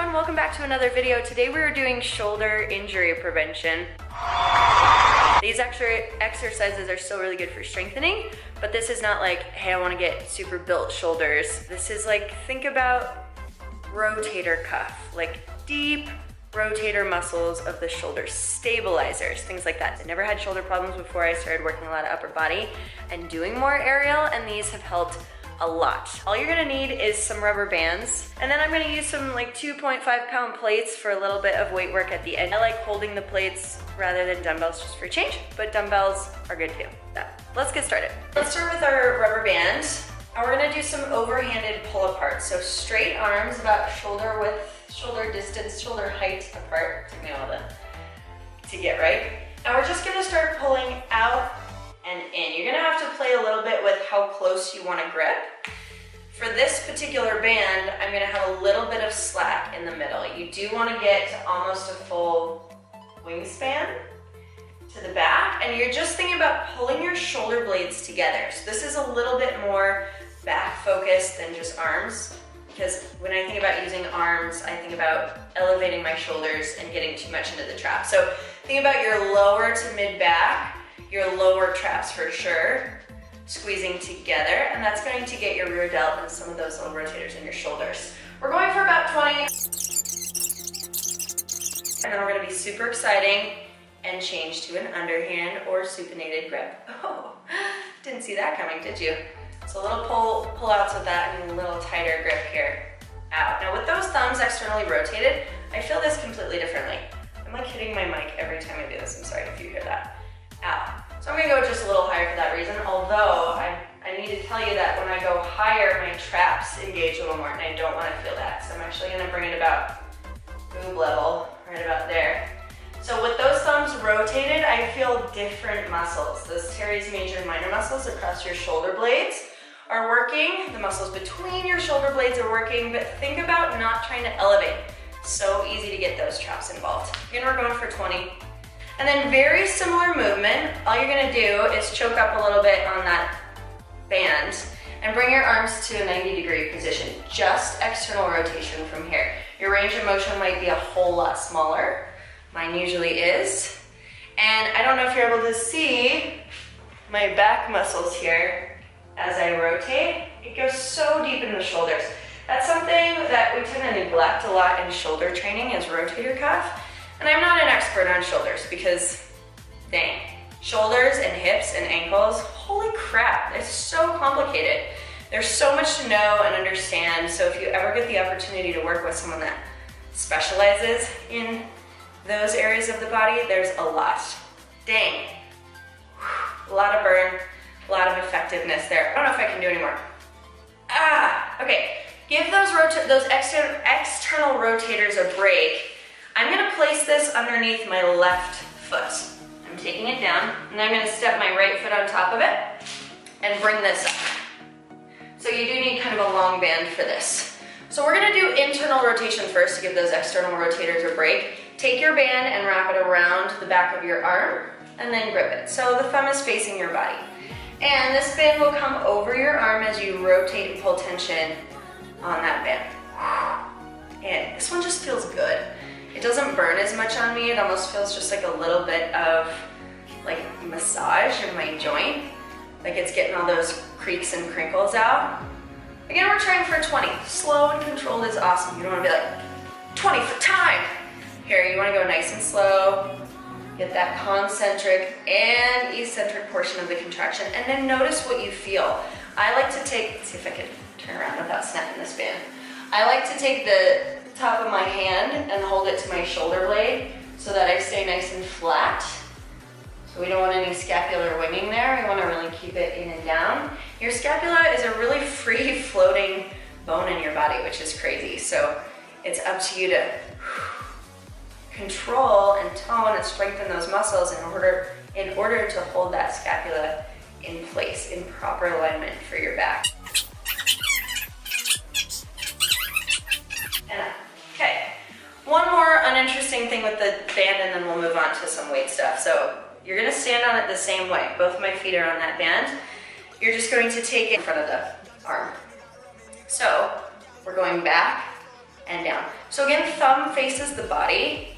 everyone, welcome back to another video. Today we are doing shoulder injury prevention. These exercises are still really good for strengthening, but this is not like, hey, I want to get super built shoulders. This is like, think about rotator cuff, like deep rotator muscles of the shoulder, stabilizers, things like that. I never had shoulder problems before I started working a lot of upper body and doing more aerial, and these have helped a lot. All you're gonna need is some rubber bands, and then I'm gonna use some like 2.5 pound plates for a little bit of weight work at the end. I like holding the plates rather than dumbbells just for change, but dumbbells are good too. Let's get started. Let's start with our rubber band, and we're gonna do some overhanded pull apart. So straight arms about shoulder width, shoulder distance, shoulder height apart. Took me a while to get right. And we're just gonna start pulling out and in. You're gonna have to play a little bit with how close you wanna grip. For this particular band, I'm gonna have a little bit of slack in the middle. You do wanna get to almost a full wingspan to the back, and you're just thinking about pulling your shoulder blades together. So this is a little bit more back focused than just arms, because when I think about using arms, I think about elevating my shoulders and getting too much into the trap. So think about your lower to mid back, your lower traps for sure, squeezing together, and that's going to get your rear delt and some of those little rotators in your shoulders. We're going for about 20, and then we're gonna be super exciting and change to an underhand or supinated grip. Oh, didn't see that coming, did you? So a little pull outs with that and a little tighter grip here, out. Now with those thumbs externally rotated, I feel this completely differently. I'm like hitting my mic every time I do this, I'm sorry if you hear that. Out. So I'm gonna go just a little higher for that reason, although I need to tell you that when I go higher, my traps engage a little more, and I don't wanna feel that. So I'm actually gonna bring it about boob level, right about there. So with those thumbs rotated, I feel different muscles. Those teres major and minor muscles across your shoulder blades are working. The muscles between your shoulder blades are working, but think about not trying to elevate. So easy to get those traps involved. Again, we're going for 20. And then very similar movement. All you're gonna do is choke up a little bit on that band and bring your arms to a 90-degree position. Just external rotation from here. Your range of motion might be a whole lot smaller. Mine usually is. And I don't know if you're able to see my back muscles here as I rotate. It goes so deep in the shoulders. That's something that we tend to neglect a lot in shoulder training is rotator cuff. And I'm not an expert on shoulders because, dang, shoulders and hips and ankles, holy crap, it's so complicated. There's so much to know and understand, so if you ever get the opportunity to work with someone that specializes in those areas of the body, there's a lot. Dang, a lot of burn, a lot of effectiveness there. I don't know if I can do any more. Okay, give those external rotators a break. I'm gonna place this underneath my left foot. I'm taking it down, and I'm gonna step my right foot on top of it and bring this up. So you do need kind of a long band for this. So we're gonna do internal rotation first to give those external rotators a break. Take your band and wrap it around the back of your arm, and then grip it. So the thumb is facing your body. And this band will come over your arm as you rotate and pull tension on that band. And this one just feels good. It doesn't burn as much on me. It almost feels just like a little bit of like massage in my joint. Like it's getting all those creaks and crinkles out. Again, we're trying for 20. Slow and controlled is awesome. You don't wanna be like, 20 for time. Here, you wanna go nice and slow. Get that concentric and eccentric portion of the contraction, and then notice what you feel. I like to take, let's see if I can turn around without snapping this band. I like to take the top of my hand and hold it to my shoulder blade so that I stay nice and flat. So we don't want any scapular winging there. We want to really keep it in and down. Your scapula is a really free floating bone in your body, which is crazy. So it's up to you to control and tone and strengthen those muscles in order to hold that scapula in place, in proper alignment for your back. Okay, one more uninteresting thing with the band, and then we'll move on to some weight stuff. So you're gonna stand on it the same way. Both my feet are on that band. You're just going to take it in front of the arm. So we're going back and down. So again, thumb faces the body,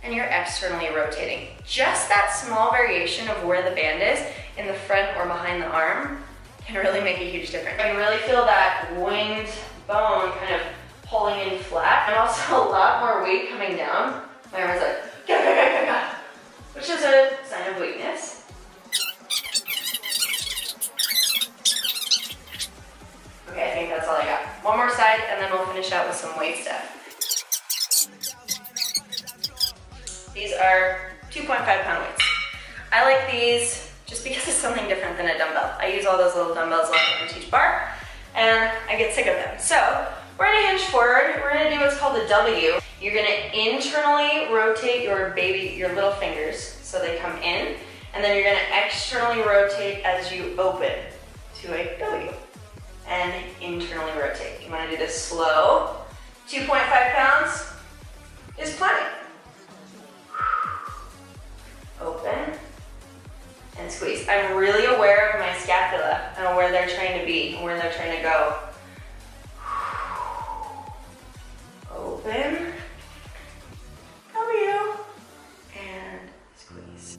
and you're externally rotating. Just that small variation of where the band is in the front or behind the arm can really make a huge difference. You can really feel that winged bone kind of pulling in flat, and also a lot more weight coming down. My arm is like, ga, ga, ga, ga, ga, which is a sign of weakness. Okay, I think that's all I got. One more side, and then we'll finish out with some weight stuff. These are 2.5 pound weights. I like these just because it's something different than a dumbbell. I use all those little dumbbells like when I teach bar, and I get sick of them. So we're gonna hinge forward. We're gonna do what's called a W. You're gonna internally rotate your little fingers so they come in, and then you're gonna externally rotate as you open to a W. And internally rotate. You wanna do this slow. 2.5 pounds is plenty. Open and squeeze. I'm really aware of my scapula and where they're trying to be, where they're trying to go. Open, W, and squeeze.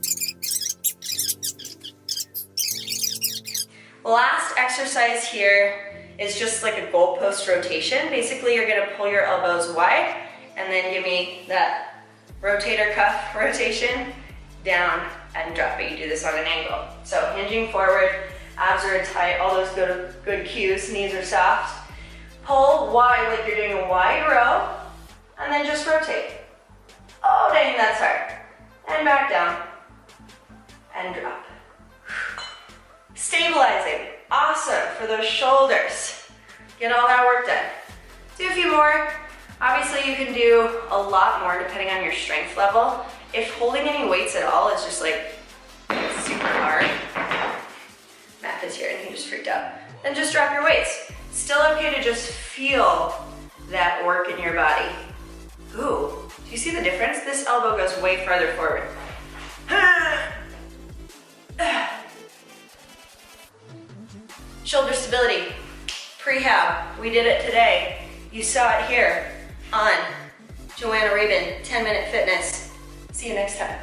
Last exercise here is just like a goalpost rotation. Basically, you're gonna pull your elbows wide and then give me that rotator cuff rotation down and drop it. You do this on an angle. So hinging forward, abs are tight, all those good cues, knees are soft. Pull wide like you're doing a wide row, and then just rotate. Oh dang, that's hard. And back down, and drop. Stabilizing, awesome for those shoulders. Get all that work done. Do a few more. Obviously you can do a lot more depending on your strength level. If holding any weights at all is just like super hard, Matt is here and he just freaked out, then just drop your weights. Still okay to just feel that work in your body. Ooh, do you see the difference? This elbow goes way farther forward. Shoulder stability, prehab, we did it today. You saw it here on Joanna Rabin, 10-Minute Fitness. See you next time.